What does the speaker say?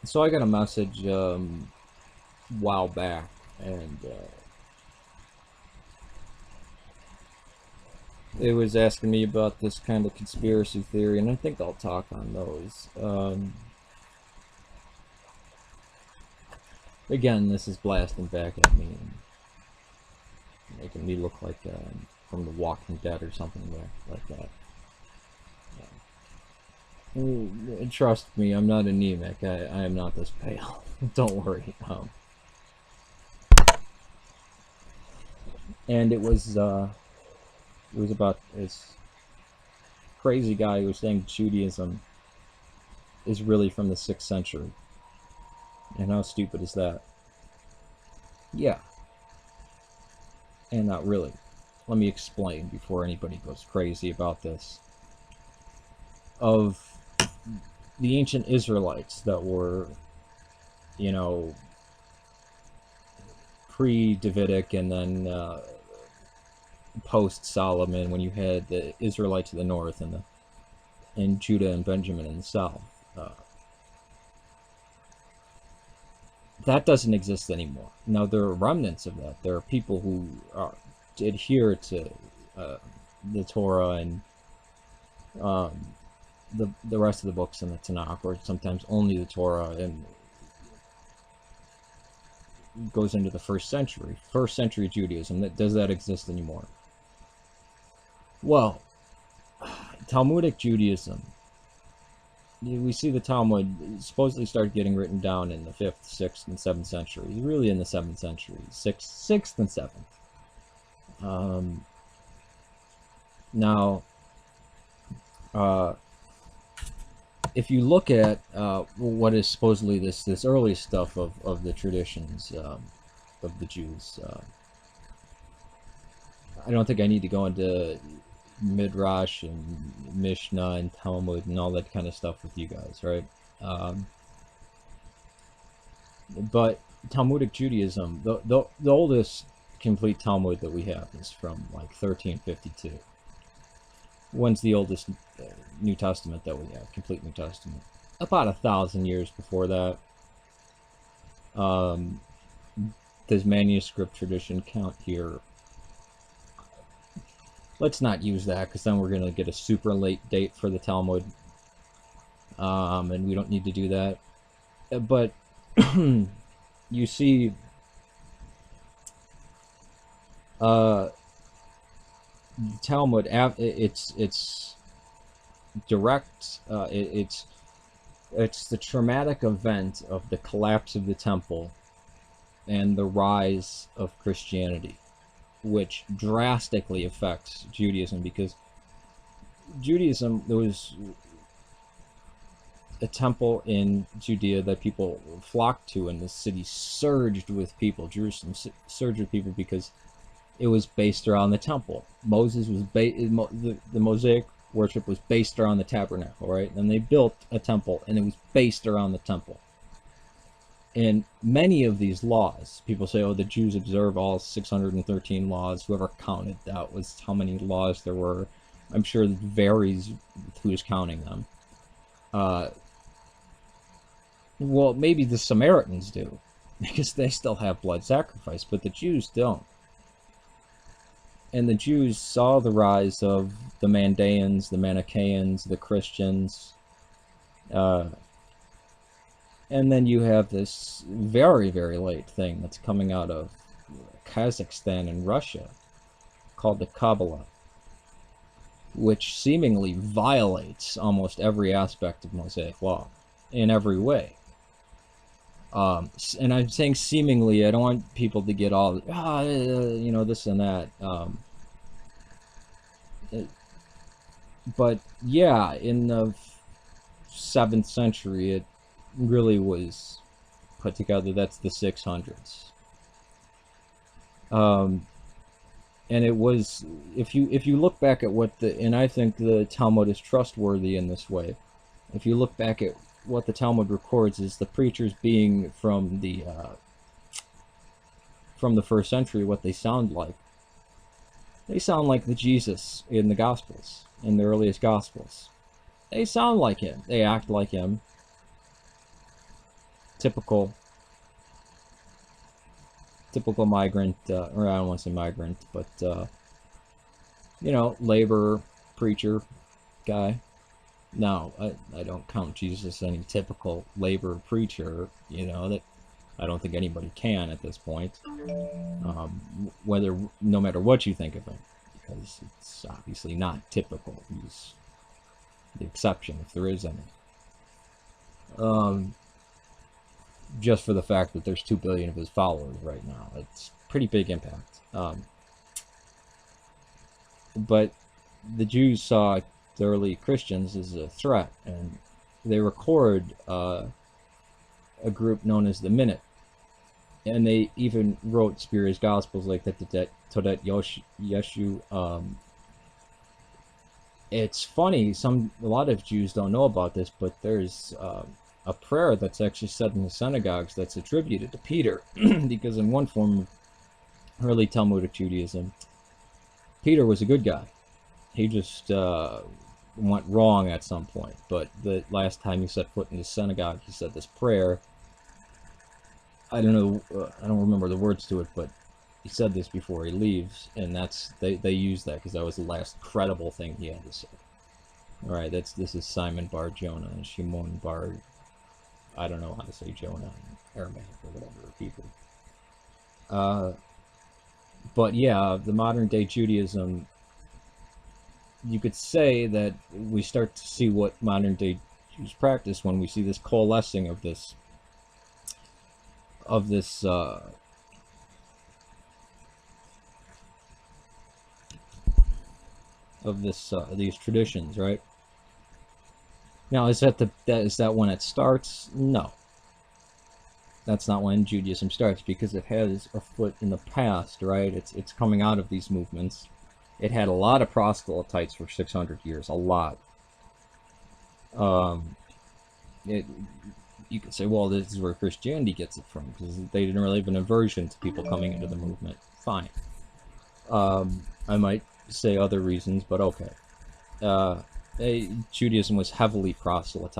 So I got a message while back, and it was asking me about this kind of conspiracy theory, and I think I'll talk on those. Again, this is blasting back at me and making me look like from The Walking Dead or something like that. Trust me, I'm not anemic. I am not this pale. Don't worry. And it was about this crazy guy who was saying Judaism is really from the 6th century. And how stupid is that? Yeah, and not really. Let me explain before anybody goes crazy about this. Of the ancient Israelites that were, you know, pre-Davidic and then post-Solomon, when you had the Israelites to the north and Judah and Benjamin in the south. That doesn't exist anymore. Now, there are remnants of that. There are people who adhere to the Torah and the rest of the books in the Tanakh, or sometimes only the Torah, and goes into the first century Judaism. Does that exist anymore? Well, Talmudic Judaism, we see the Talmud supposedly started getting written down in the 5th, 6th, and 7th centuries. Really in the 7th century, 6th and 7th. Now, if you look at what is supposedly this early stuff of the traditions of the Jews, I don't think I need to go into Midrash and Mishnah and Talmud and all that kind of stuff with you guys, right? But Talmudic Judaism, the oldest complete Talmud that we have is from like 1352. When's the oldest New Testament that we have? Complete New Testament. About 1,000 years before that. Does manuscript tradition count here? Let's not use that, because then we're going to get a super late date for the Talmud. And we don't need to do that. But you see, Talmud, it's direct. It's the traumatic event of the collapse of the temple and the rise of Christianity, which drastically affects Judaism, because Judaism, there was a temple in Judea that people flocked to, and the city surged with people. Jerusalem surged with people because it was based around the temple. Moses was the Mosaic worship was based around the tabernacle, right? And they built a temple, and it was based around the temple. And many of these laws, people say, oh, the Jews observe all 613 laws. Whoever counted that was how many laws there were. I'm sure it varies with who's counting them. Well, maybe the Samaritans do, because they still have blood sacrifice, but the Jews don't. And the Jews saw the rise of the Mandaeans, the Manichaeans, the Christians. And then you have this very, very late thing that's coming out of Kazakhstan and Russia called the Kabbalah, which seemingly violates almost every aspect of Mosaic law in every way. And I'm saying seemingly, I don't want people to get all, you know, this and that. But yeah, in the 7th century, it really was put together. That's the 600s. And it was, if you look back at what and I think the Talmud is trustworthy in this way. If you look back at what the Talmud records, is the preachers being from the 1st century, what they sound like. They sound like the Jesus in the Gospels, in the earliest Gospels. They sound like him. They act like him. typical migrant, or I don't want to say migrant, but you know, labor preacher guy. Now, I don't count Jesus as any typical labor preacher, you know, that I don't think anybody can at this point, no matter what you think of him, because it's obviously not typical. He's the exception, if there is any. Just for the fact that there's 2 billion of his followers right now, it's pretty big impact. But the Jews saw the early Christians as a threat, and they record a group known as the Minute, and they even wrote spurious gospels like that Todet Yeshu. It's funny, a lot of Jews don't know about this, but there's a prayer that's actually said in the synagogues that's attributed to Peter, because in one form of early Talmudic Judaism, Peter was a good guy. He just went wrong at some point, but the last time he set foot in the synagogue, he said this prayer. I don't know, I don't remember the words to it, but he said this before he leaves, and they used that because that was the last credible thing he had to say. All right, this is Simon Bar Jonah and Shimon Bar, I don't know how to say Jonah in Aramaic or whatever, people. But yeah, the modern day Judaism, you could say that we start to see what modern day Jews practice when we see this coalescing of these traditions, right? Now, is that when it starts? No. That's not when Judaism starts, because it has a foot in the past, right? It's coming out of these movements. It had a lot of proselytes for 600 years, a lot. You could say, well, this is where Christianity gets it from, because they didn't really have an aversion to people coming into the movement. Fine. I might say other reasons, but okay. Judaism was heavily proselytized